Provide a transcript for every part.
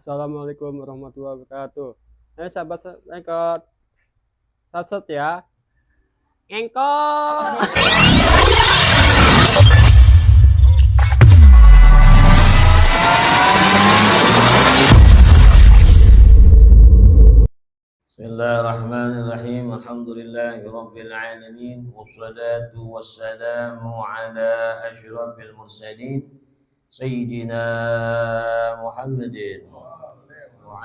Assalamualaikum warahmatullahi wabarakatuh. Sahabat engkot saset ya. Engkot. Bismillahirrahmanirrahim. Alhamdulillahirabbil alamin wassalatu wassalamu ala asyrafil mursalin sayyidina Muhammadin wa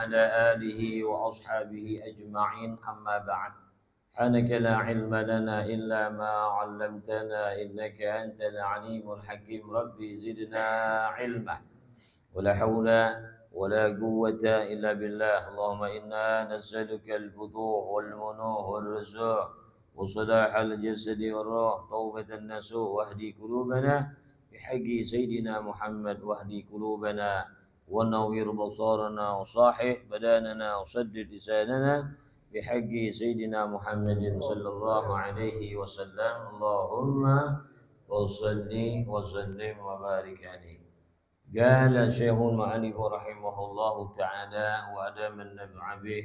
ala alihi wa ashabihi ajma'in, amma ba'd. Hanaka la ilma lana illa ma 'allamtana innaka antal alimul hakim. Rabbi zidna ilma ولا حول ولا قوة إلا بالله. اللهم إنا نسألك الفضوح والمنوح والرزوح وصلاح الجسد والروح توبة النسوح واهدي قلوبنا بحق سيدنا محمد واهدي قلوبنا ونوّر بصارنا وصاحح بداننا وسدد لساننا بحق سيدنا محمد صلى الله عليه وسلم. اللهم وصل وسلم وبارك عليه. قال شيخ المؤلف رحمه الله تعالى وأدام النفع به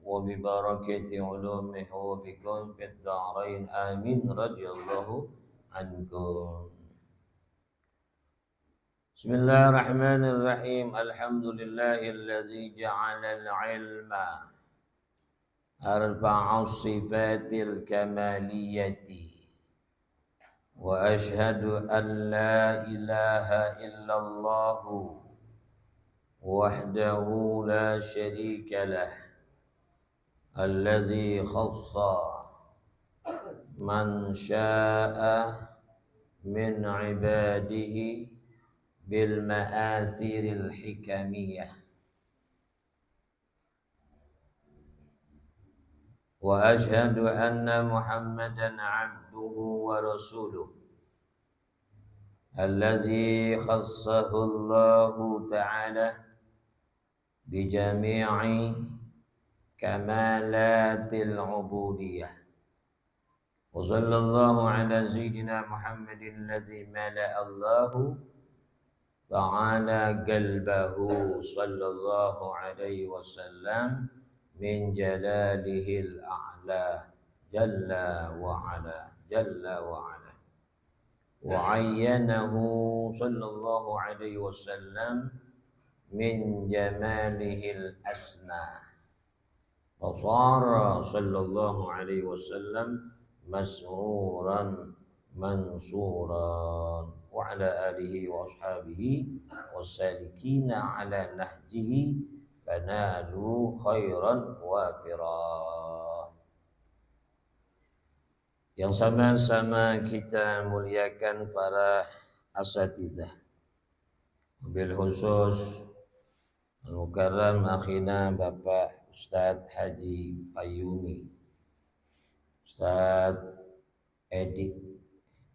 وببركة علومه وبكم في الدارين آمين رضي الله عنكم. بسم الله الرحمن الرحيم. الحمد لله الذي جعل العلم أربع الصفات الكمالية وأشهد أن لا إله إلا الله وحده لا شريك له الذي خص من شاء من عباده بالمآثر الحكمية، وأشهد أن محمدا عبده ورسوله الذي خصه الله تعالى بجميع كمالات العبودية. وصلى الله على سيدنا محمد الذي ملأ الله تعالى قلبه صلى الله عليه وسلم من جلاله الأعلى جل وعلا وعينه صلى الله عليه وسلم من جماله الأسنى، فصار صلى الله عليه وسلم مسرورا منصورا، وعلى آله وأصحابه والسالكين على نهجه فنالوا خيرا وافرا. Yang sama-sama kita muliakan para asatidzah, bil khusus Al-Mukarram akhina Bapak Ustadz Haji Payumi, Ustadz Edi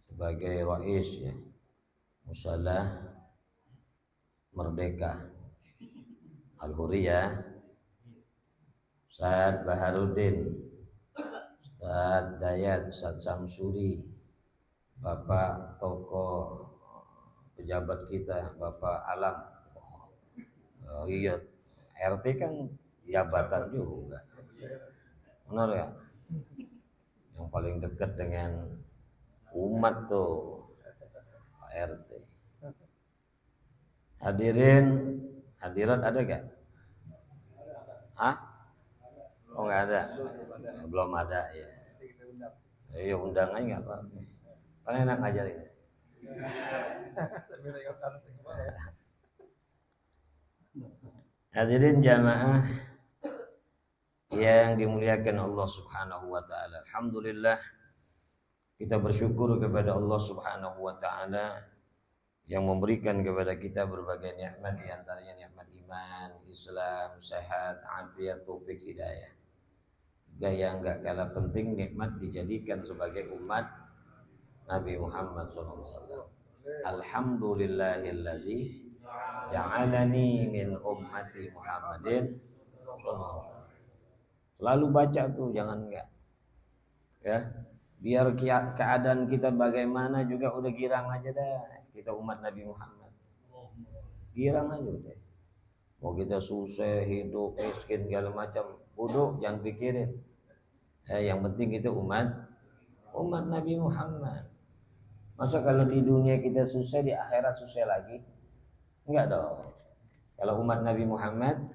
sebagai rais ya Musalah Merdeka Al-Huriyah, Ustadz Baharudin, Ustadz Dayat, Ustadz Samsuri, Bapak tokoh pejabat kita, Bapak Alam. Oh iya, RT kan jabatan juga. Benar ya? Yang paling dekat dengan umat tuh Pak RT. Hadirin, hadirat ada gak? Hah? Oh nggak ada? Belum ada ya. Ya undang aja nggak apa-apa. Paling enak ngajarin. Hadirin jamaah yang dimuliakan Allah Subhanahu wa taala. Alhamdulillah kita bersyukur kepada Allah Subhanahu wa taala yang memberikan kepada kita berbagai nikmat, di antaranya nikmat iman, Islam, sehat, afiat, taufik, hidayah. Yang enggak kalah penting nikmat dijadikan sebagai umat Nabi Muhammad SAW. Alhamdulillahillazi ja'alani min ummati Muhammadin. Selalu baca tuh, jangan enggak. Ya, biar keadaan kita bagaimana juga udah girang aja dah. Kita umat Nabi Muhammad. Girang aja udah. Mau kita susah, hidup, miskin, segala macam, bodoh, jangan pikirin. Yang penting itu umat Nabi Muhammad. Masa kalau di dunia kita susah, di akhirat susah lagi? Enggak dong. Kalau umat Nabi Muhammad,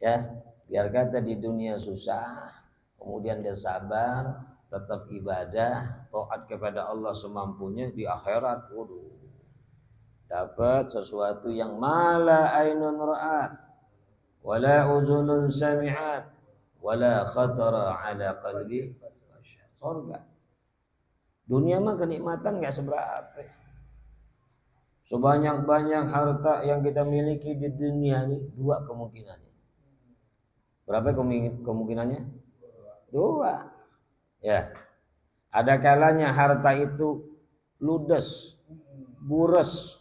ya biar kata di dunia susah, kemudian dia sabar, tetap ibadah, taat kepada Allah semampunya, di akhirat, waduh, dapat sesuatu yang mala ainun ra'at wala udhunun sami'at wala khatara ala qalbi surga. Dunia mah kenikmatan nggak seberapa. Sebanyak-banyak harta yang kita miliki di dunia ini, dua kemungkinannya. Berapa kemungkinannya? Dua. Ya. Ada kalanya harta itu ludes, bures,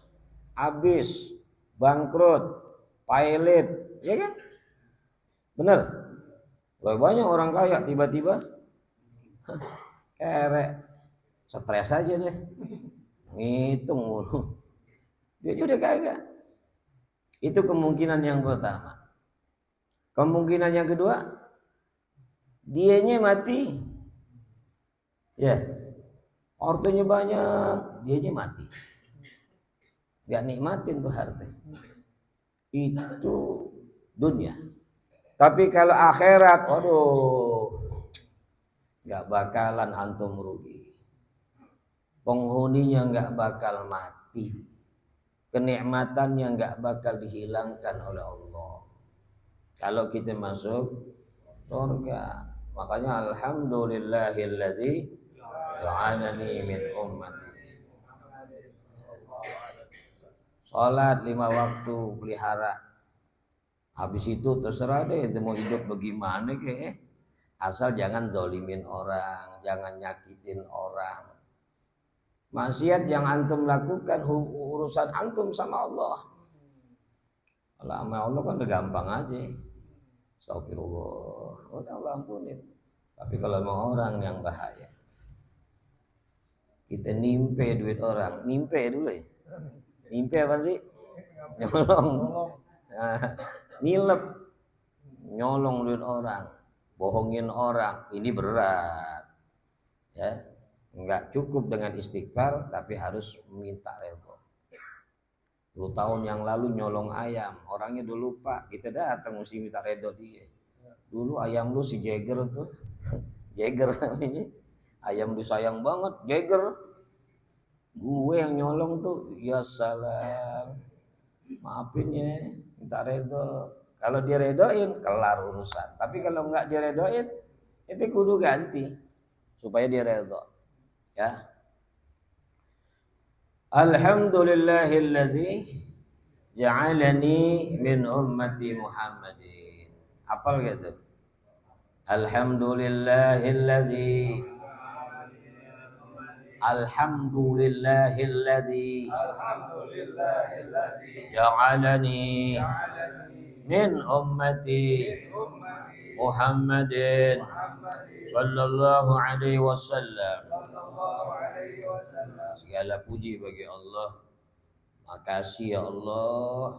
habis, bangkrut, pailit, ya kan? Benar? Banyak orang kaya tiba-tiba kerek, stres aja deh, ngitung mulu, dia udah kaya. Itu kemungkinan yang pertama. Kemungkinan yang kedua, dianya mati, ya, hartanya banyak, dianya mati, nggak nikmatin tuh harta. Itu dunia. Tapi kalau akhirat, waduh, nggak bakalan antum rugi. Penghuninya nggak bakal mati. Kenikmatannya nggak bakal dihilangkan oleh Allah. Kalau kita masuk surga, makanya alhamdulillahilladzi ja'alani min ummati. Salat 5 waktu pelihara. Habis itu terserah deh, mau hidup bagaimana kek. Asal jangan zolimin orang, jangan nyakitin orang. Maksiat yang antum lakukan urusan antum sama Allah. Kalau sama Allah kan udah gampang aja. Astagfirullah, udah Allah ampunin. Tapi kalau sama orang yang bahaya, kita nimpe duit orang, nimpe dulu ya. Nimpe apa sih? Nyolong. Nah, nilep, nyolong duit orang, bohongin orang, ini berat. Ya, enggak cukup dengan istighfar, tapi harus minta redho. 10 tahun yang lalu nyolong ayam, orangnya udah lupa, kita datang mesti minta redho dia. Dulu ayam lu si Jagger tuh, Jagger namanya, ayam lu sayang banget, Jagger. Gue yang nyolong tuh, ya salam, maafin ya, minta redho. Kalau diredoin, kelar urusan. Tapi kalau enggak diredoin, itu kudu ganti supaya dia redho. Ya. Alhamdulillahilladzi ja'alani min ummati Muhammadin. Hafal gitu. Alhamdulillahilladzi ja'alani min ummati Muhammadin sallallahu alaihi wasallam. Segala puji bagi Allah. Makasih ya Allah,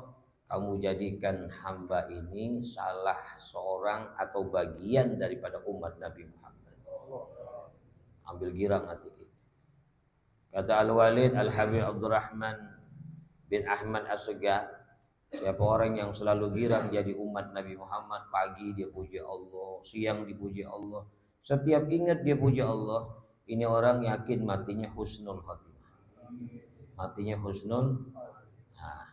kamu jadikan hamba ini salah seorang atau bagian daripada umat Nabi Muhammad. Ambil girang hati kita. Kata Al-Walid Al-Habib Abdurrahman bin Ahmad As-Segar, siapa orang yang selalu girang jadi umat Nabi Muhammad, pagi dia puji Allah, siang dipuji Allah, setiap ingat dia puji Allah, ini orang yakin matinya husnul khotimah. Matinya husnul. Nah,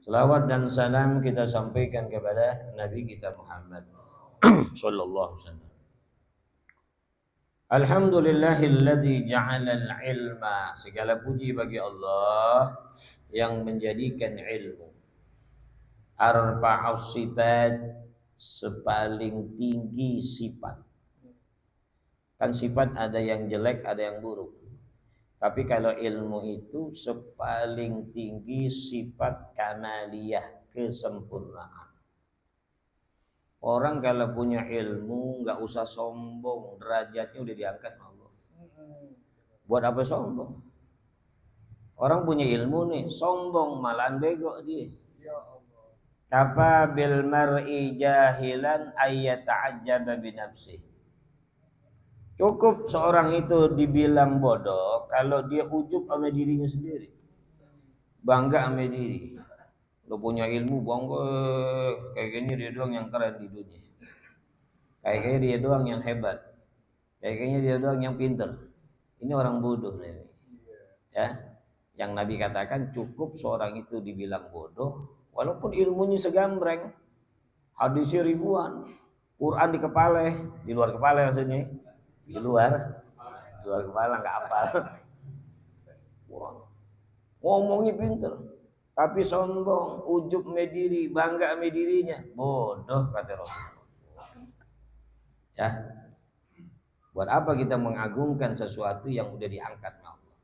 selawat dan salam kita sampaikan kepada Nabi kita Muhammad sallallahu alaihi wasallam. Alhamdulillahilladzi ja'alal ilma, segala puji bagi Allah yang menjadikan ilmu arba'us sifat, sepaling tinggi sifat. Kan sifat ada yang jelek, ada yang buruk. Tapi kalau ilmu itu sepaling tinggi sifat kamaliyah, kesempurnaan. Orang kalau punya ilmu nggak usah sombong, derajatnya udah diangkat Allah. Buat apa sombong? Orang punya ilmu nih, sombong malahan bego dia. Kafa bil mar'i jahilan ayyata'ajjaba bi nafsihi. Cukup seorang itu dibilang bodoh kalau dia ujub sama dirinya sendiri. Bangga sama diri. Lo punya ilmu, bangga. Kayak gini dia doang yang keren di dunia. Kayaknya dia doang yang hebat. Kayaknya dia doang yang pinter. Ini orang bodoh nih. Ya. Yang Nabi katakan cukup seorang itu dibilang bodoh walaupun ilmunya segambreng. Hadisnya ribuan. Quran di kepala, di luar kepala maksudnya. Di luar kepala nggak hafal. Ngomongnya pinter, tapi sombong, ujub mediri, bangga sama dirinya, bodoh kata Rasulullah. Ya, buat apa kita mengagungkan sesuatu yang udah diangkat Allah?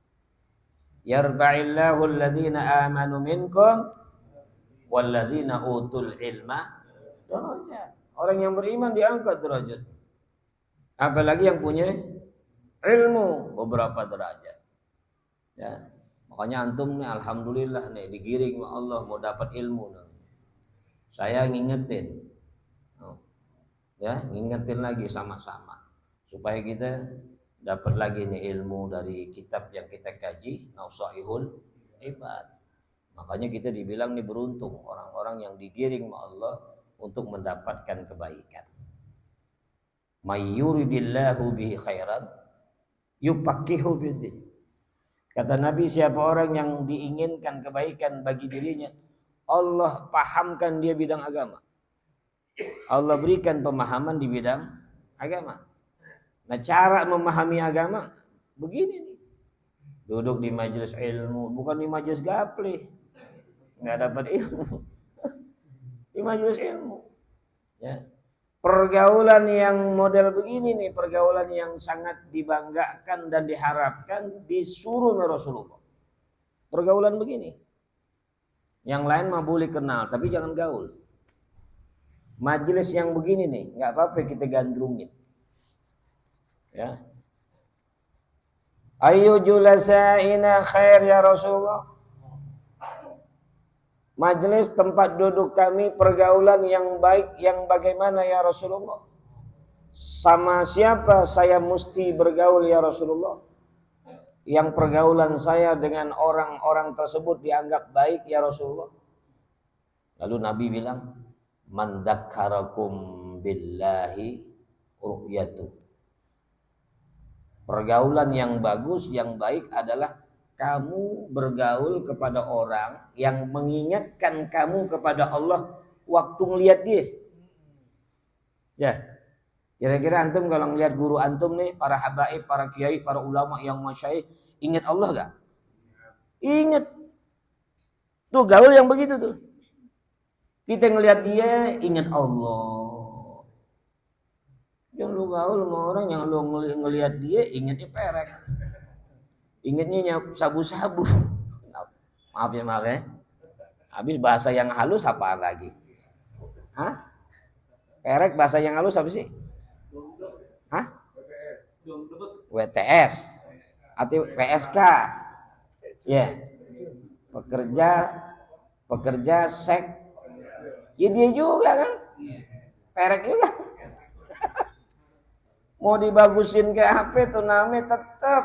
Yarfa'illahu alladhina amanu minkum walladzina utul ilma darajat. Orang yang beriman diangkat derajat. Apalagi yang punya ilmu beberapa derajat. Ya. Makanya antum nih alhamdulillah nih digiring sama Allah mau dapat ilmu nih. Saya ngingetin. Ya, ngingetin lagi sama-sama supaya kita dapat lagi nih ilmu dari kitab yang kita kaji, Nausahihul Ibad. Makanya kita dibilang nih beruntung orang-orang yang digiring sama Allah untuk mendapatkan kebaikan. May yuridillahu bihi khairan yufaqihu fiddin. Kata Nabi, siapa orang yang diinginkan kebaikan bagi dirinya, Allah pahamkan dia bidang agama. Allah berikan pemahaman di bidang agama. Nah, cara memahami agama begini nih. Duduk di majelis ilmu, bukan di majelis gapleh. Enggak dapat ilmu. Di majelis ilmu. Ya. Pergaulan yang model begini nih, pergaulan yang sangat dibanggakan dan diharapkan disuruh oleh Rasulullah. Pergaulan begini. Yang lain mah boleh kenal, tapi jangan gaul. Majelis yang begini nih, nggak apa-apa kita gandrungin. Ya. Ayu julasaina khair ya Rasulullah. Majelis tempat duduk kami pergaulan yang baik yang bagaimana ya Rasulullah? Sama siapa saya mesti bergaul ya Rasulullah? Yang pergaulan saya dengan orang-orang tersebut dianggap baik ya Rasulullah. Lalu Nabi bilang, man dzakkarakum billahi ru'yatu. Pergaulan yang bagus, yang baik adalah kamu bergaul kepada orang yang mengingatkan kamu kepada Allah waktu ngelihat dia. Ya. Kira-kira antum kalau ngelihat guru antum nih, para habaib, para kiai, para ulama yang masyayikh, ingat Allah enggak? Ingat. Tuh gaul yang begitu tuh. Kita ngelihat dia, ingat Allah. Yang lu gaul sama orang yang lu ngelihat dia, ingatnya perek. Ingatnya sabu-sabu. Maaf ya. Habis bahasa yang halus apa lagi? Hah? Perek bahasa yang halus apa sih? Hah? WTS. Atau PSK. Ya. Pekerja seks. Ya dia juga kan? Perek juga. Mau dibagusin ke HP tuh namanya tetap.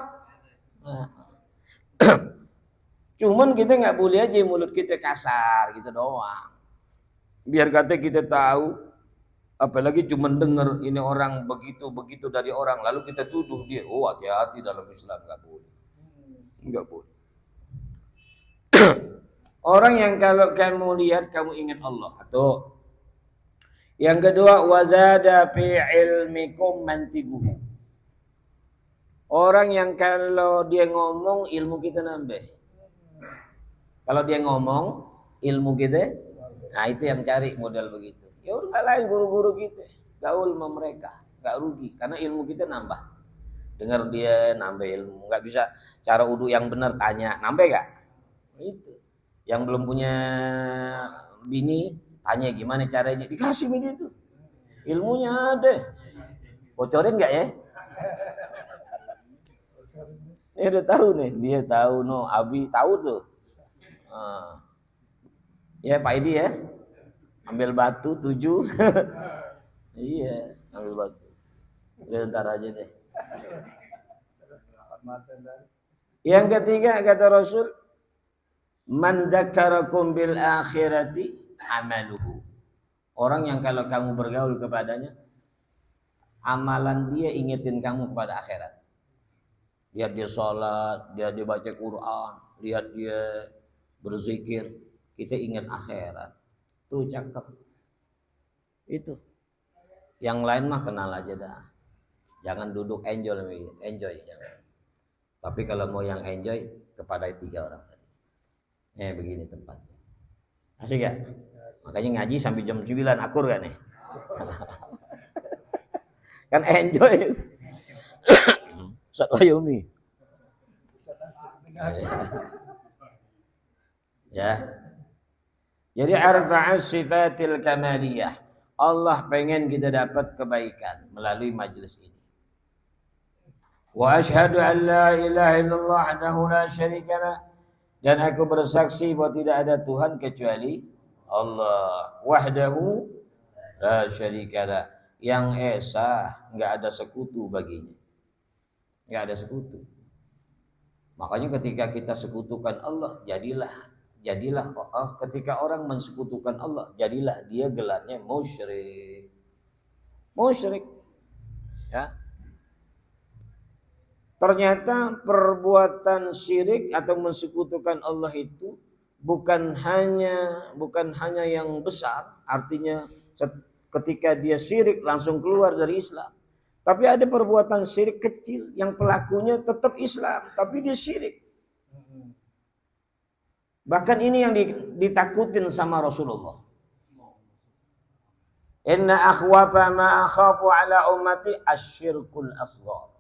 Cuman kita nggak boleh aja mulut kita kasar gitu doang. Biar kata kita tahu, apalagi cuman denger ini orang begitu dari orang, lalu kita tuduh dia. Oh hati-hati dalam Islam, nggak boleh. Nggak boleh. Orang yang kalau kamu lihat kamu ingat Allah. Atau yang kedua, wazada fi ilmikum mantiguhu. Orang yang kalau dia ngomong ilmu kita nambah. Kalau dia ngomong ilmu kita, nah itu yang cari model begitu. Ya udah lain guru-guru kita, gaul sama mereka, nggak rugi karena ilmu kita nambah. Dengar dia nambah ilmu, nggak bisa cara wudu yang benar tanya, nambah gak? Itu. Yang belum punya bini tanya gimana caranya, dikasih begitu. Ilmunya ada. Bocorin nggak ya? Dia udah tahu nih, dia tahu Abi tahu tuh. Ya Pak Edi ya. Ambil batu 7. Iya, ambil batu. Udah ntar aja deh. Yang ketiga kata Rasul, man dzakarakum bil akhirati amaluhu. Orang yang kalau kamu bergaul kepadanya, amalan dia ingetin kamu kepada akhirat. Lihat dia sholat, dia baca Quran, lihat dia berzikir, kita ingat akhirat. Tuh cakep. Itu. Yang lain mah kenal aja dah. Jangan duduk enjoy jangan. Tapi kalau mau yang enjoy kepada 3 orang tadi. Begini tempatnya. Asik gak? Makanya ngaji sampai jam 9 akur gak nih? Kan enjoy. Ustaz Wahyumi. Ya. Jadi arba'as sifatil kamaliyah. Allah pengen kita dapat kebaikan melalui majelis ini. Wa asyhadu an la ilaha illallah wahdahu la syarikalah, dan aku bersaksi bahwa tidak ada Tuhan kecuali Allah wahdahu la syarikalah, yang esa, enggak ada sekutu baginya. Enggak ada sekutu. Makanya ketika kita sekutukan Allah, jadilah ketika orang mensekutukan Allah, jadilah dia gelarnya musyrik. Musyrik. Ya. Ternyata perbuatan syirik atau mensekutukan Allah itu bukan hanya yang besar, artinya ketika dia syirik langsung keluar dari Islam. Tapi ada perbuatan syirik kecil yang pelakunya tetap Islam, tapi dia syirik. Bahkan ini yang ditakutin sama Rasulullah. Inna akhwafa ma akhafu ala ummati asyirkul asghar.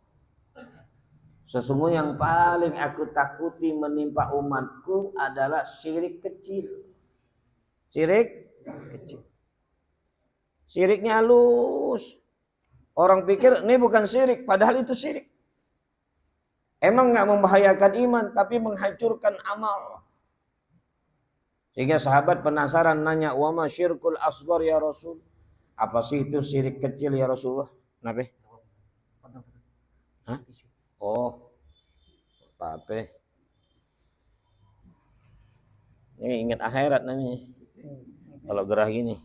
Sesungguhnya yang paling aku takuti menimpa umatku adalah syirik kecil. Syirik kecil. Syiriknya halus. Orang pikir ini bukan syirik, padahal itu syirik. Emang nggak membahayakan iman, tapi menghancurkan amal. Sehingga sahabat penasaran nanya, wa ma syirkul asghar ya Rasul? Apa sih itu syirik kecil ya Rasulullah? Kenapa? Hah? Oh, apa? Ini ingat akhirat namanya. Kalau gerah gini.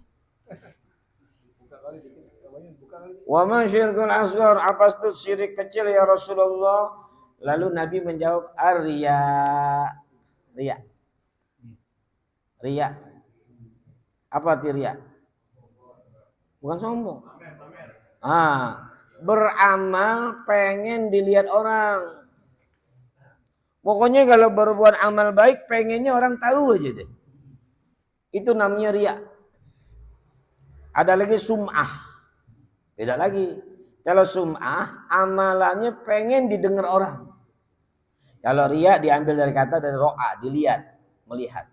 Wa ma syirkul asghar, apa itu syirik kecil ya Rasulullah? Lalu Nabi menjawab, ar-riya. Riya. Apa arti riya? Bukan sombong. Beramal pengen dilihat orang. Pokoknya kalau berbuat amal baik pengennya orang tahu aja deh. Itu namanya riya. Ada lagi sum'ah. Beda lagi. Kalau sum'ah amalannya pengen didengar orang. Kalau riya diambil dari kata dari ro'a, dilihat, melihat.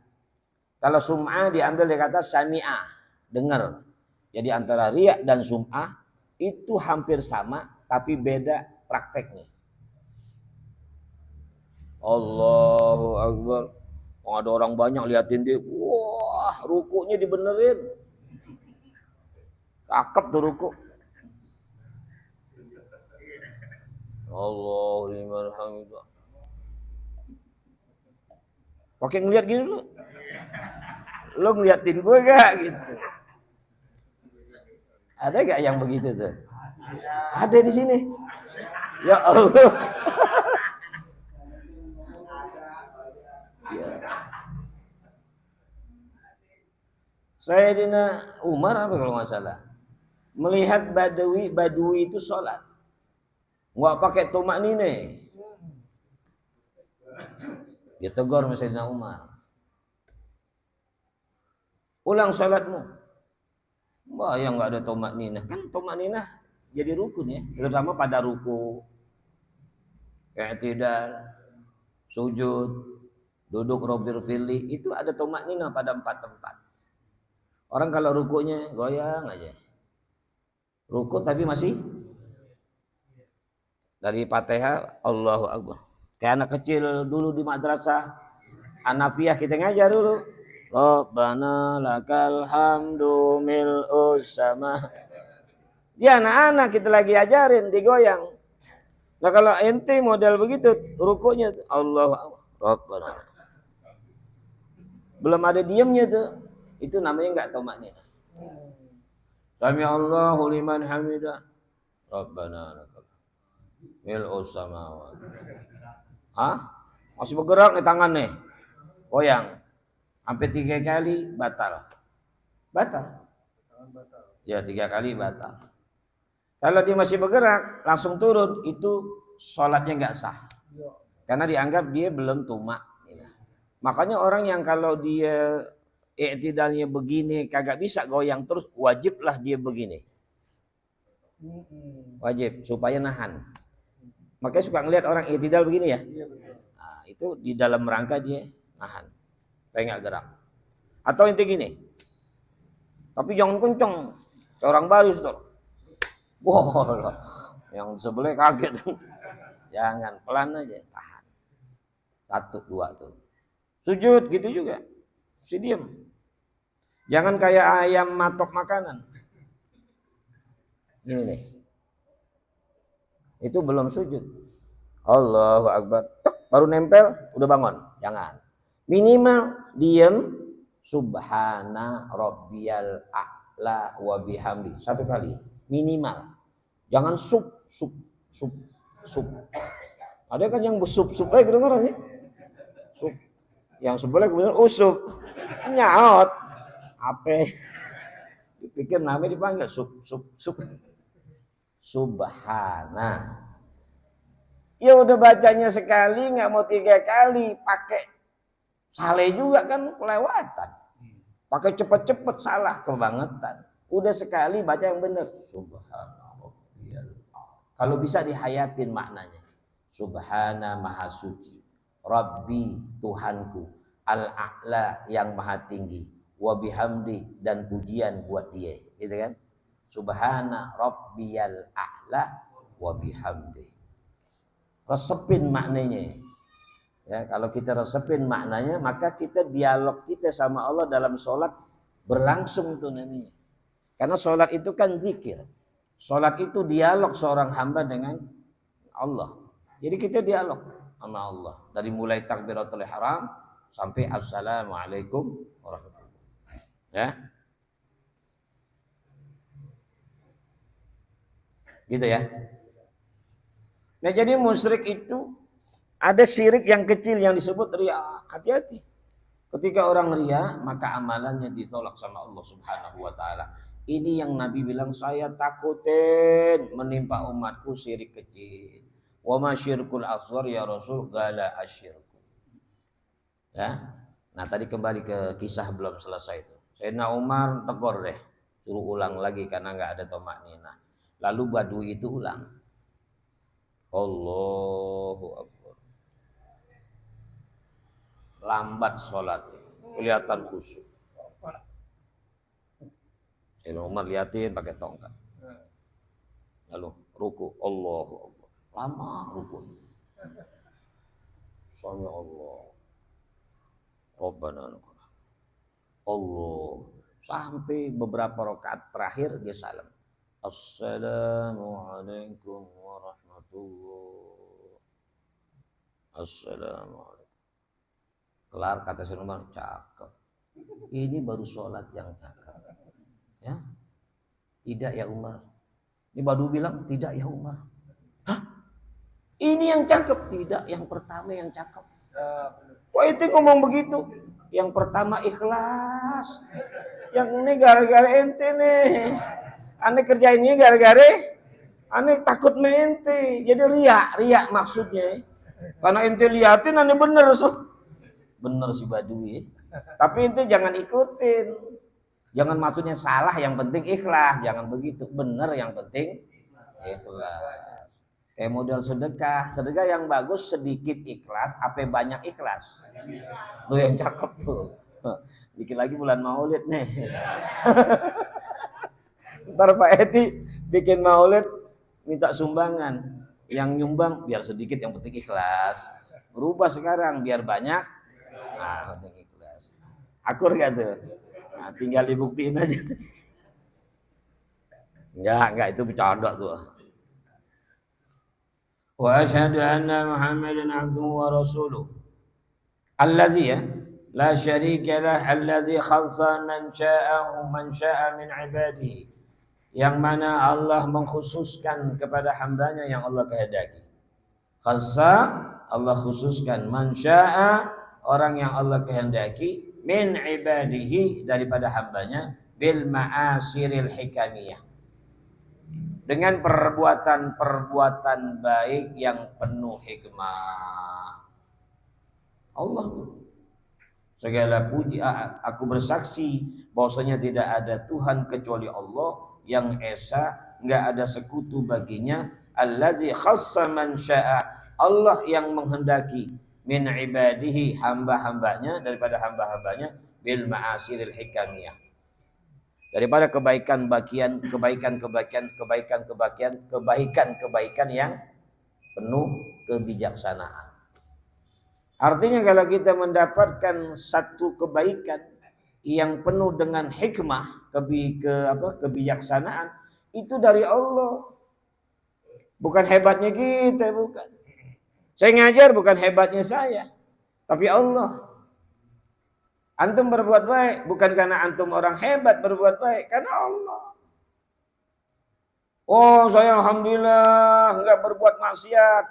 Kalau sum'ah diambil dari kata sami'ah, dengar. Jadi antara riya dan sum'ah itu hampir sama, tapi beda prakteknya. Allahu Akbar. Ada orang banyak liatin dia, wah rukunya dibenerin. Cakep tuh ruku. Allahu liman hamidah. Pakai ngeliat gini lu. Lu ngeliatin gue gak gitu. Ada gak yang begitu tuh? Ada di sini. Ya Allah. Sayyidina Umar apa kalau nggak salah, melihat badui itu sholat, nggak pakai tumak nine. Dia tegur Sayyidina Umar, ulang sholatmu. Wah, yang nggak ada tumak nina, kan tumak nina jadi rukun ya, terutama pada ruku, i'tidal, sujud, duduk robir fili, itu ada tumak nina pada 4 tempat. Orang kalau rukunya goyang aja. Ruku tapi masih dari Fatihah Allahu Akbar. Kayak anak kecil dulu di madrasah Hanafiyah kita ngajar dulu. Rabbana lakal hamdu mil'us sama. Dia anak-anak kita lagi ajarin digoyang. Nah kalau ente model begitu rukunya Allah Rabbana. Belum ada diamnya tuh. Itu namanya enggak tahu maknanya. Sami Allahu liman hamidah. Rabbana lakal mil'us samawati. Ah? Masih bergerak nih tangan nih. Goyang. Sampai 3 kali batal. Batal. Ya 3 kali batal. Kalau dia masih bergerak, langsung turun, itu sholatnya nggak sah. Karena dianggap dia belum tumak. Makanya orang yang kalau dia i'tidalnya begini, kagak bisa goyang terus, wajiblah dia begini. Wajib, supaya nahan. Makanya suka ngelihat orang i'tidal begini ya. Nah, itu di dalam rangka dia nahan. Supaya nggak gerak. Atau inti gini. Tapi jangan kenceng. Orang baris tuh. Wah, yang sebelah kaget. Jangan, pelan aja, tahan. 1, 2 tuh. Sujud gitu juga. Mesti diem. Jangan kayak ayam matok makanan. Gini nih. Itu belum sujud. Allahu Akbar. Baru nempel, udah bangun. Jangan. Minimal diem. Subhana rabbiyal a'la wa bihamdi. 1 kali. Minimal. Jangan sup. Ada kan yang sup kedengeran ya? Sup. Yang sebelah kemudian usup. Nyaot. Apa? Dipikir namanya dipanggil sup. Subhana. Ya udah bacanya sekali, nggak mau 3 kali, pakai saleh juga kan kelewatan. Pakai cepet-cepet salah kebangetan. Udah sekali baca yang benar. Subhanallah. Kalau bisa dihayatin maknanya. Subhana maha suci. Rabbi Tuhanku. Al-a'la yang maha tinggi. Wa bihamdi dan pujian buat dia. Gitu kan? Subhana rabbiyal a'la wa bihamdi. Resepin maknanya. Ya, kalau kita resepin maknanya, maka kita dialog kita sama Allah dalam sholat berlangsung tuh namanya. Karena sholat itu kan zikir. Sholat itu dialog seorang hamba dengan Allah. Jadi kita dialog sama Allah. Dari mulai takbiratul ihram sampai assalamualaikum warahmatullahi wabarakatuh. Ya. Gitu ya. Nah jadi musyrik itu ada syirik yang kecil yang disebut riya. Hati-hati. Ketika orang riya, maka amalannya ditolak sama Allah Subhanahu wa taala. Ini yang Nabi bilang, saya takutin menimpa umatku syirik kecil. Wa ma syirkul asghar ya Rasul gala asyirku. Ya. Nah, tadi kembali ke kisah belum selesai itu. Sayyidina Umar tegur deh, suruh ulang lagi karena enggak ada tumakninah. Lalu Badui itu ulang. Allahu Akbar. Lambat sholat, kelihatan khusyuk. Sayyidina Umar liatin pakai tongkat. Lalu ruku, Allahu Akbar. Lama ruku. Sami Allah. Rabbana lakal Allah. Sampai beberapa rakaat terakhir dia salam. Assalamualaikum warahmatullahi. Assalamualaikum. Kelar kata Sayyidina Umar, cakep. Ini baru sholat yang cakep. Ya, tidak ya Umar. Ini Badu bilang tidak ya Umar. Hah? Ini yang cakep, tidak yang pertama yang cakep. Kok itu ngomong begitu? Yang pertama ikhlas. Yang ini gara-gara ente nih. Aneh kerjainnya gara-gara aneh takut mente. Jadi riak maksudnya. Karena ente liatin aneh bener so. Bener si Badui. Tapi ente jangan ikutin. Jangan maksudnya salah, yang penting ikhlas. Jangan begitu. Bener yang penting ikhlas. Kayak model sedekah. Sedekah yang bagus sedikit ikhlas, apa banyak ikhlas. Tuh yang cakep tuh. Dikit lagi bulan Maulid nih. Ntar Pak Edi bikin Maulid minta sumbangan. Yang nyumbang biar sedikit yang penting ikhlas. Berubah sekarang biar banyak. Nah, penting ikhlas. Akur gak tuh? Nah, tinggal dibuktiin aja. Enggak, itu bercanda tuh. Wa asyhadu anna Muhammadan abduhu wa rasuluh. Allazi ya, la syarika lah allazi khassa man syaa min ibadihi. Yang mana Allah mengkhususkan kepada hambanya yang Allah kehendaki. Khassa, Allah khususkan man syaa, orang yang Allah kehendaki, min ibadihi, daripada hambanya, bil ma'asiril hikamiyah, dengan perbuatan-perbuatan baik yang penuh hikmah. Allah tuh. Segala puji, aku bersaksi bahwasanya tidak ada Tuhan kecuali Allah yang esa, enggak ada sekutu baginya. Allazi khassa man syaa, Allah yang menghendaki, min ibadihi, hamba-hambanya, daripada hamba-hambanya, bil ma'asiril hikamiyah, daripada kebaikan yang penuh kebijaksanaan. Artinya kalau kita mendapatkan satu kebaikan yang penuh dengan hikmah, kebijaksanaan, itu dari Allah. Bukan hebatnya kita, bukan. Saya ngajar bukan hebatnya saya, tapi Allah. Antum berbuat baik bukan karena antum orang hebat berbuat baik, karena Allah. Oh, saya alhamdulillah enggak berbuat maksiat,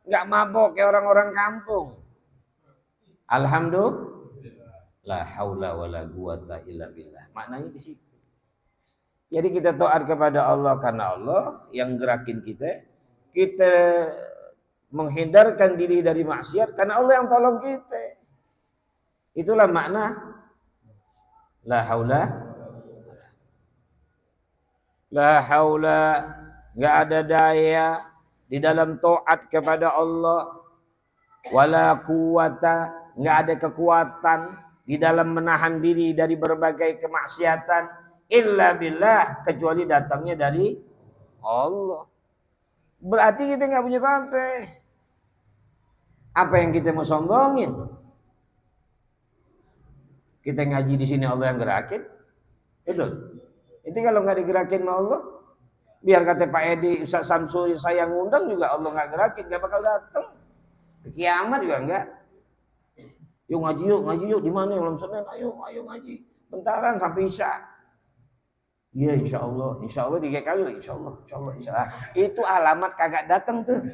enggak mabok kayak orang-orang kampung. Alhamdulillah, la haula wala quwata illa billah. Maknanya di situ. Jadi kita taat kepada Allah karena Allah yang gerakin kita. Kita menghindarkan diri dari maksiat karena Allah yang tolong kita. Itulah makna la haula, enggak ada daya di dalam taat kepada Allah, wala quwata, enggak ada kekuatan di dalam menahan diri dari berbagai kemaksiatan, illa billah, kecuali datangnya dari Allah. Berarti kita enggak punya apa-apa. Apa yang kita mau sombongin? Kita ngaji di sini Allah yang gerakin, betul. Itu kalau nggak digerakin sama Allah, biar kata Pak Edi, Ustaz Samsul saya ngundang juga Allah nggak gerakin, nggak bakal datang. Kiamat juga enggak. Yuk ngaji yuk, di mana malam Senin? Ayo ngaji. Bentaran sampai Isya. Iya insya Allah 3 kali lah insya Allah. Itu alamat kagak datang tuh.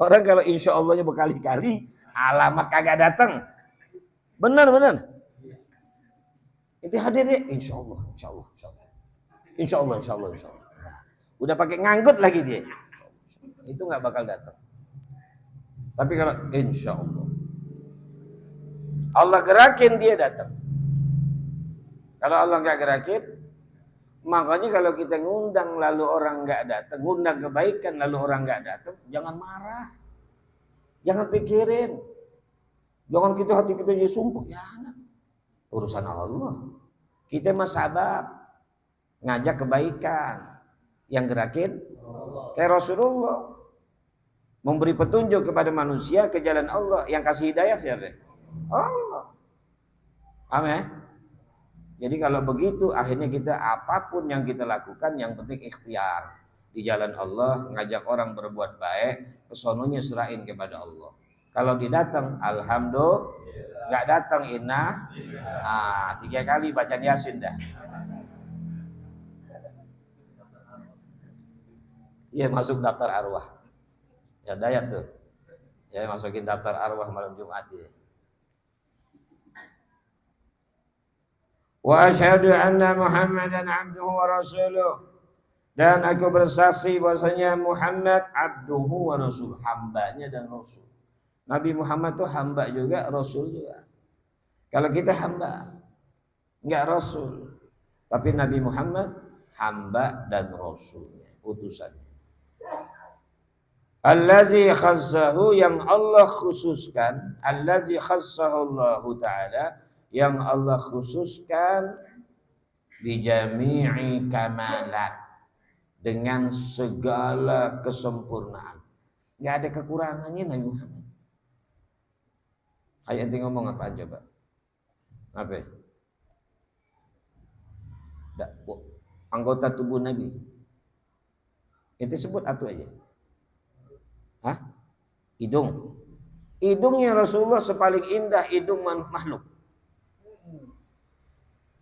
Orang kalau insya Allahnya berkali-kali, alamat kagak datang. Benar. Itu hadir ya, insya Allah. Udah pakai nganggut lagi dia. Itu nggak bakal datang. Tapi kalau insya Allah gerakin, dia datang. Kalau Allah nggak gerakin, makanya kalau kita ngundang lalu orang nggak datang, ngundang kebaikan lalu orang nggak datang, jangan marah, jangan pikirin, jangan hati kita jadi sumpah, jangan. Urusan Allah. Kita mah sabab ngajak kebaikan, yang gerakin kayak Rasulullah memberi petunjuk kepada manusia ke jalan Allah, yang kasih hidayah siapa? Allah. Amin. Jadi kalau begitu akhirnya kita apapun yang kita lakukan yang penting ikhtiar di jalan Allah, ngajak orang berbuat baik, kesononya serahin kepada Allah. Kalau didatang alhamdulillah, nggak datang inna. 3 kali bacaan Yasin dah. Iya masuk daftar arwah. Ya dayat tuh. Ya masukin daftar arwah malam Jumat ya. Wa asyhadu anna Muhammadan abduhu wa rasuluh. Dan aku bersaksi bahwasanya Muhammad abduhu wa rasul, hambanya dan rasul. Nabi Muhammad itu hamba juga, rasul juga. Kalau kita hamba, enggak rasul. Tapi Nabi Muhammad hamba dan rasulnya, utusannya. Allazi khassahu, yang Allah khususkan, allazi khassahu Allah Ta'ala, yang Allah khususkan bijami'i kamalat, dengan segala kesempurnaan. Enggak ada kekurangannya Nabi Muhammad. Ayat ini ngomong apa coba? Apa? Anggota tubuh Nabi. Itu sebut atu aja. Hah? Hidung. Hidungnya Rasulullah sepaling indah hidung makhluk.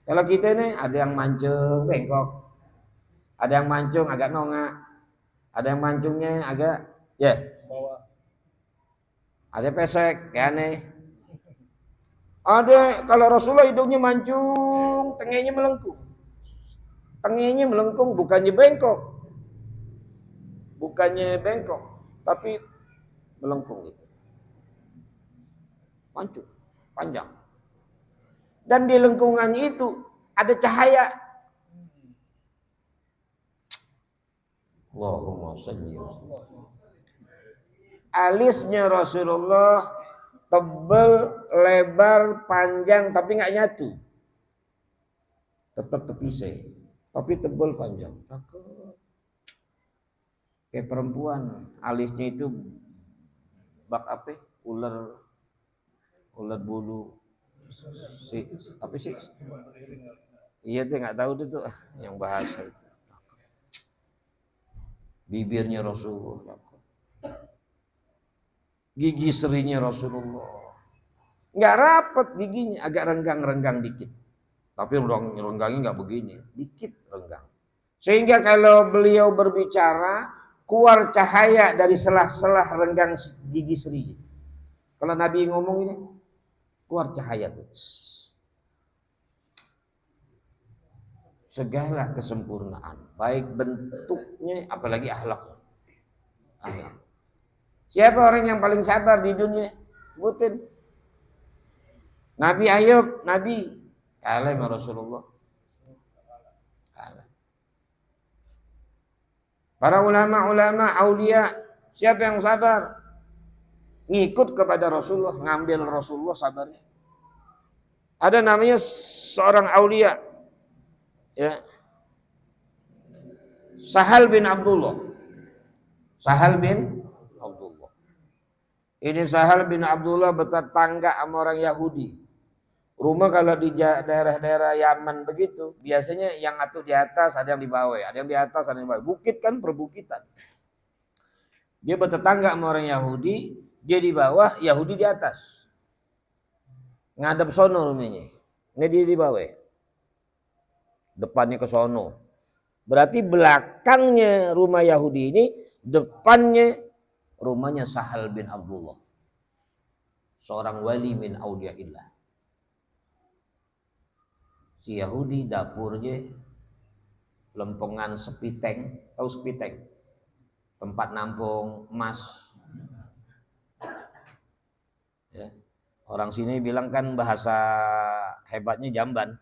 Kalau kita ini ada yang mancung bengkok, ada yang mancung agak nongak, ada yang mancungnya agak bawah, ada pesek, kayak aneh. Ada kalau Rasulullah hidungnya mancung, tengahnya melengkung. Tengahnya melengkung bukannya bengkok, tapi melengkung gitu. Mancung, panjang. Dan di lengkungannya itu ada cahaya. Allahumma shalli. Alisnya Rasulullah tebal, lebar, panjang, tapi nggak nyatu. Tetap terpisah, tapi tebal panjang. Kayak perempuan, alisnya itu bak apa? Ular bulu. Apa sih? Iya tuh nggak tahu tuh yang bahasa itu. Bibirnya Rasulullah. Gigi serinya Rasulullah. Nggak rapat giginya, agak renggang dikit. Tapi renggangnya nggak begini, dikit renggang. Sehingga kalau beliau berbicara, keluar cahaya dari selah-selah renggang gigi seri. Kalau Nabi ngomong ini, keluar cahaya tuh. Segala kesempurnaan, baik bentuknya, apalagi akhlaknya. Siapa orang yang paling sabar di dunia? Sebutin. Nabi Ayub, Nabi kalah sama Rasulullah. Kalah. Para ulama, aulia, siapa yang sabar? Ngikut kepada Rasulullah, ngambil Rasulullah sabarnya. Ada namanya seorang aulia, ya, Sahal bin Abdullah. Ini Sahal bin Abdullah bertetangga sama orang Yahudi. Rumah kalau di daerah-daerah Yaman begitu, biasanya yang satu di atas, ada yang di bawah, ada yang di atas, ada yang di bawah. Bukit kan perbukitan. Dia bertetangga sama orang Yahudi, dia di bawah, Yahudi di atas. Ngadep sono rumahnya. Ini dia di bawah. Depannya ke sono. Berarti belakangnya rumah Yahudi ini, depannya rumahnya Sahal bin Abdullah. Seorang wali min auliyaillah. Si Yahudi dapurnya lempengan sepiteng, tahu sepiteng? Tempat nampung emas. Ya. Orang sini bilang kan bahasa hebatnya jamban.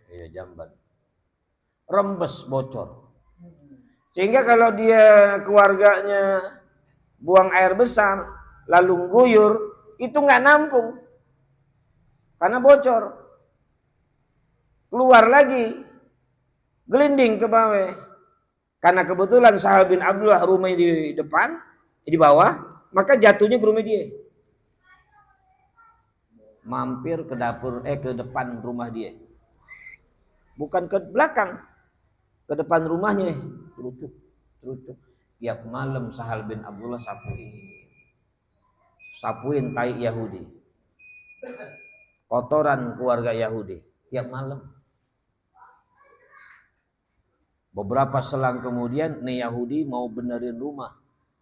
Iya, jamban. Rembes bocor. Sehingga kalau dia keluarganya buang air besar lalu guyur, itu nggak nampung. Karena bocor. Keluar lagi, gelinding ke bawah. Karena kebetulan Sahal bin Abdullah rumahnya di depan, di bawah, maka jatuhnya ke rumah dia. Mampir ke dapur, ke depan rumah dia. Bukan ke belakang, ke depan rumahnya. Terucuk. Tiap malam Sahal bin Abdullah sapuin tai Yahudi. Kotoran keluarga Yahudi. Tiap malam. Beberapa selang kemudian nih Yahudi mau benerin rumah.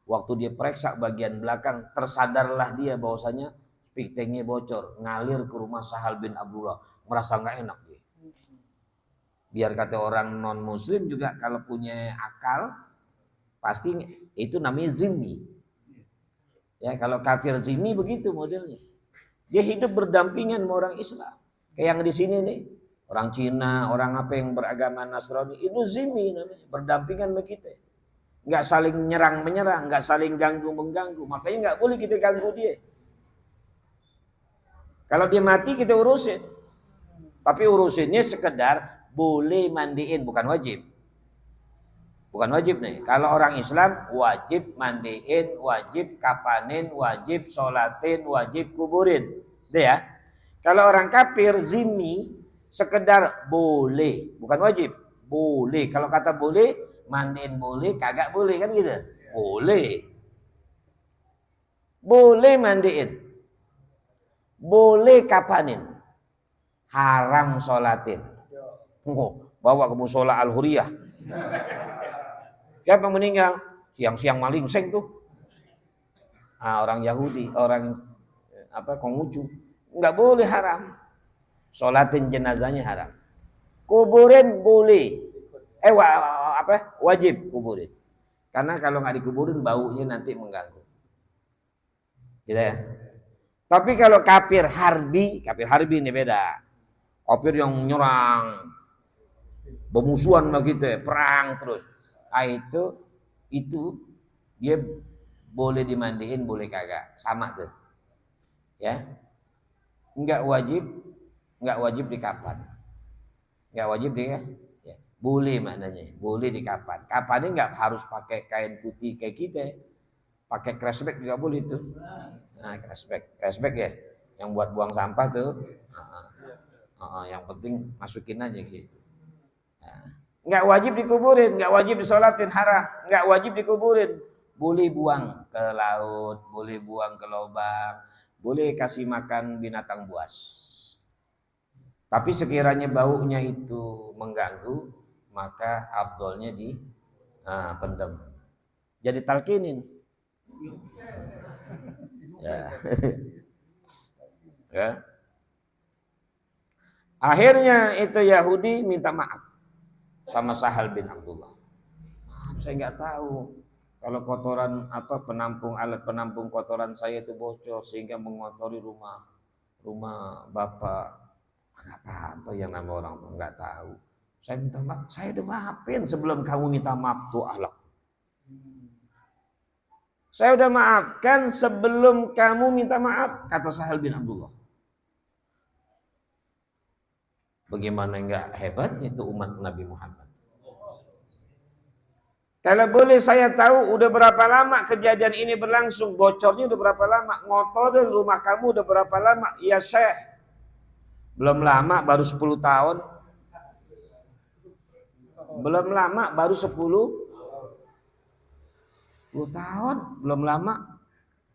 Waktu dia periksa bagian belakang, tersadarlah dia bahwasanya spitengnya bocor, ngalir ke rumah Sahal bin Abdullah. Merasa nggak enak dia. Biar kata orang non muslim juga kalau punya akal, pasti itu namanya zimmi. Ya, kalau kafir zimmi begitu modelnya. Dia hidup berdampingan sama orang Islam. Kayak yang di sini nih. Orang Cina, orang apa yang beragama Nasrani, itu zimmi namanya, berdampingan sama kita. Nggak saling menyerang, nggak saling ganggu-mengganggu. Makanya nggak boleh kita ganggu dia. Kalau dia mati kita urusin. Tapi urusinnya sekedar boleh mandiin, bukan wajib. Bukan wajib nih. Kalau orang Islam wajib mandiin, wajib kapanin, wajib sholatin, wajib kuburin. Deh ya. Kalau orang kafir zimmi sekedar boleh, bukan wajib. Boleh. Kalau kata boleh, mandiin boleh, kagak boleh kan gitu. Boleh. Boleh mandiin. Boleh kapanin. Haram sholatin. Oh, bawa ke musola Al-Huriyah. Siapa yang meninggal? Siang-siang malingseng tuh. Orang Yahudi, orang Konghucu. Enggak boleh, haram. Sholatin jenazahnya haram. Kuburin boleh. Wajib kuburin. Karena kalau nggak dikuburin baunya nanti mengganggu. Gitu ya. Tapi kalau kafir harbi ini beda. Kafir yang menyerang, bermusuhan sama kita, perang terus. Itu dia boleh dimandiin, boleh kagak, sama tuh. Ya. Enggak wajib di kapan. Enggak wajib ya. Boleh maknanya, boleh di kapan. Kapannya enggak harus pakai kain putih kayak kita. Pakai crashback juga boleh tuh. Nah, crashback ya, yang buat buang sampah tuh. Yang penting masukin aja gitu. Nah, enggak wajib dikuburin, enggak wajib disolatin, haram. Enggak wajib dikuburin. Boleh buang ke laut, boleh buang ke lubang, boleh kasih makan binatang buas. Tapi sekiranya baunya itu mengganggu, maka afdolnya pendem. Jadi talkinin. Ya. Ya. Akhirnya itu Yahudi minta maaf sama Sahal bin Abdullah. Saya nggak tahu kalau kotoran alat penampung kotoran saya itu bocor sehingga mengotori rumah bapak. Apa yang nama orang nggak tahu. Saya minta maaf, saya udah maafin sebelum kamu minta maaf tuh ahlak. Saya udah maafkan sebelum kamu minta maaf, kata Sahal bin Abdullah. Bagaimana enggak hebatnya itu umat Nabi Muhammad. Kalau boleh saya tahu udah berapa lama kejadian ini berlangsung, bocornya udah berapa lama, ngotorin rumah kamu udah berapa lama? Ya Syekh, belum lama, baru 10 tahun. Belum lama, baru 10 tahun, belum lama.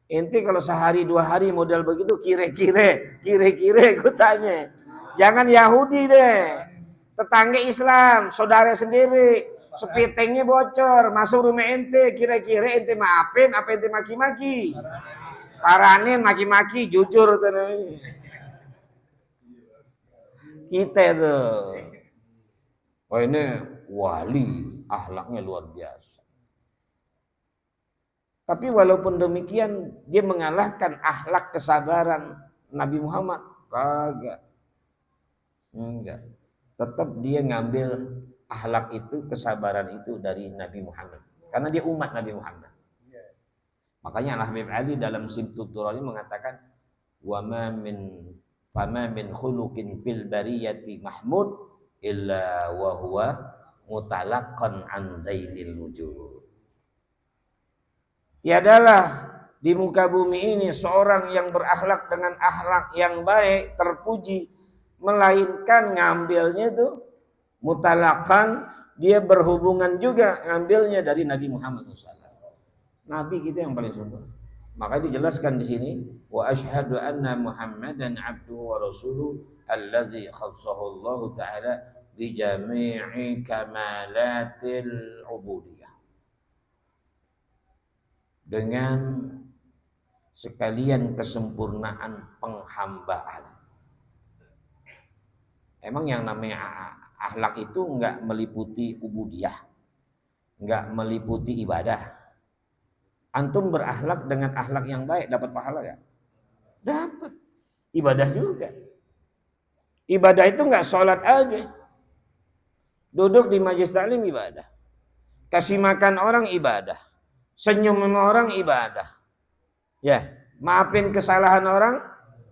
Ente kalau sehari 2 hari modal begitu, kira-kira gue tanya. Jangan Yahudi deh, tetangga Islam, saudara sendiri, sepitingnya bocor, masuk rumah ente, kira-kira ente maafin apa ente maki-maki? Paranin maki-maki, jujur tuh namanya. Kita tuh, oh ini wali, akhlaknya luar biasa. Tapi walaupun demikian, dia mengalahkan akhlak kesabaran Nabi Muhammad. Kagak. Enggak. Tetap dia ngambil akhlak itu, kesabaran itu dari Nabi Muhammad. Karena dia umat Nabi Muhammad. Makanya Al-Habib Ali dalam Simtud Durani mengatakan, fama min khuluqin fil bariyati mahmud illa wa huwa mutalaqqan an zainil wujud. Tiadalah di muka bumi ini seorang yang berakhlak dengan akhlak yang baik, terpuji, melainkan ngambilnya itu mutalakan, dia berhubungan juga ngambilnya dari Nabi Muhammad SAW. Nabi kita yang paling sempurna. Maka dijelaskan di sini, wa asyhadu anna Muhammadan abduhu wa rasuluhu allazi khassahu Allah taala bi jami'i kamalatil ubudiyah. Dengan sekalian kesempurnaan penghambaan. Emang yang namanya akhlak itu enggak meliputi ubudiyah, enggak meliputi ibadah. Antum berakhlak dengan akhlak yang baik dapat pahala ya? Dapat. Ibadah juga. Ibadah itu enggak sholat aja. Duduk di majelis taklim ibadah. Kasih makan orang ibadah. Senyum sama orang ibadah. Ya, maafin kesalahan orang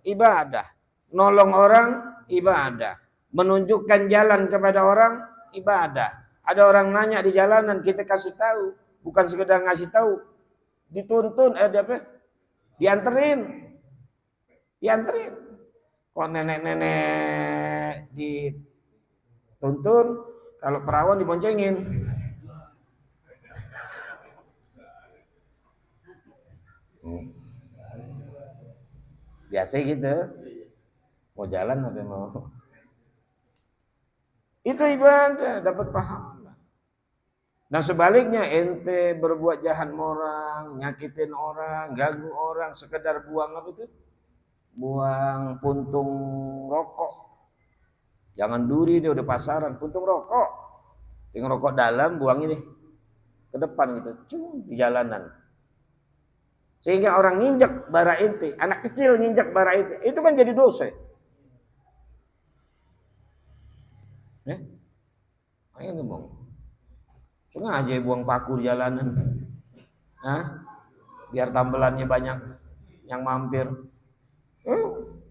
ibadah. Nolong orang ibadah. Menunjukkan jalan kepada orang ibadah. Ada orang nanya di jalanan, kita kasih tahu, bukan sekedar ngasih tahu. Dituntun dianterin. Kok nenek-nenek dituntun, kalau perawan diboncengin. Biasa gitu. Mau jalan apa mau? Itu ibadah, dapat pahala. Nah sebaliknya ente berbuat jahat sama orang, nyakitin orang, ganggu orang, sekedar buang apa itu? Buang puntung rokok. Jangan duri dia udah pasaran, puntung rokok. Tinggal rokok dalam, buang ini ke depan gitu, di jalanan. Sehingga orang nginjak bara ente, anak kecil nginjak bara ente, itu kan jadi dosa. Ya? Ayo ngomong. Sengaja buang paku di jalanan. Hah? Biar tambelannya banyak yang mampir.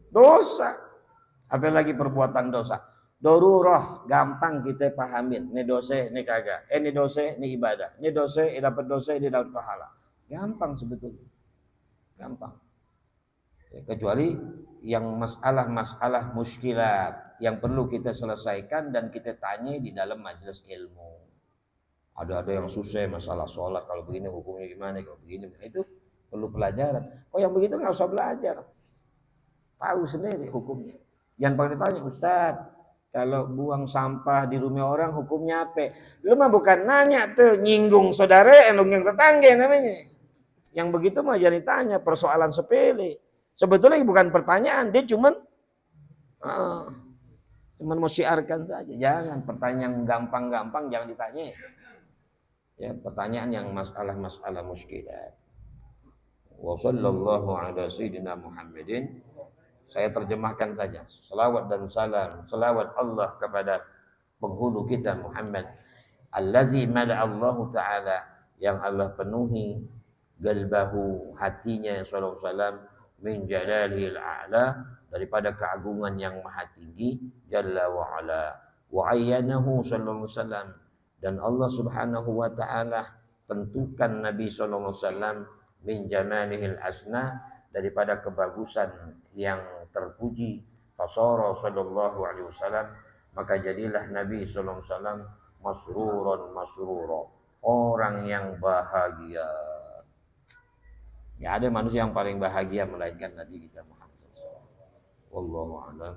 Dosa. Apalagi perbuatan dosa. Dorurah, gampang kita pahamin. Ini dosa, ini kagak. Ini dosa, ini ibadah. Ini dosa, ini dapat dosa, ini dapat pahala. Gampang sebetulnya. Gampang. Ya, kecuali yang masalah-masalah muskilat yang perlu kita selesaikan dan kita tanya di dalam majelis ilmu. Ada yang susah masalah sholat, kalau begini hukumnya gimana, kalau begini itu perlu pelajaran. Oh yang begitu nggak usah belajar, tahu sendiri hukumnya. Jangan pakai ditanya, Ustaz, kalau buang sampah di rumah orang hukumnya apa? Lu mah bukan nanya tuh, nyinggung saudara, nyinggung tetangga namanya. Yang begitu mah jangan ditanya, persoalan sepele. Sebetulnya bukan pertanyaan, dia cuman mau syiarkan saja. Jangan pertanyaan gampang-gampang, jangan ditanya. Ya, pertanyaan yang masalah-masalah muskilat. Wa sallallahu ala sayyidina Muhammadin. Saya terjemahkan saja. Selawat dan salam, selawat Allah kepada penghulu kita Muhammad. Allazi mala'a Allah Ta'ala, yang Allah penuhi galbahu, hatinya sallallahu alaihi wasallam, min jalalil a'la, daripada keagungan yang maha tinggi, jalla wa ala. Wa ayyanahu sallallahu alaihi wasallam, dan Allah Subhanahu wa taala tentukan Nabi sallallahu alaihi wasallam min jamalihil asna, daripada kebagusan yang terpuji. Fasara sallallahu alaihi wasallam, maka jadilah Nabi sallallahu alaihi wasallam masruran masrura, orang yang bahagia. Ya ada manusia yang paling bahagia melainkan Nabi kita Muhammad sallallahu alaihi wasallam. Wallahu a'lam.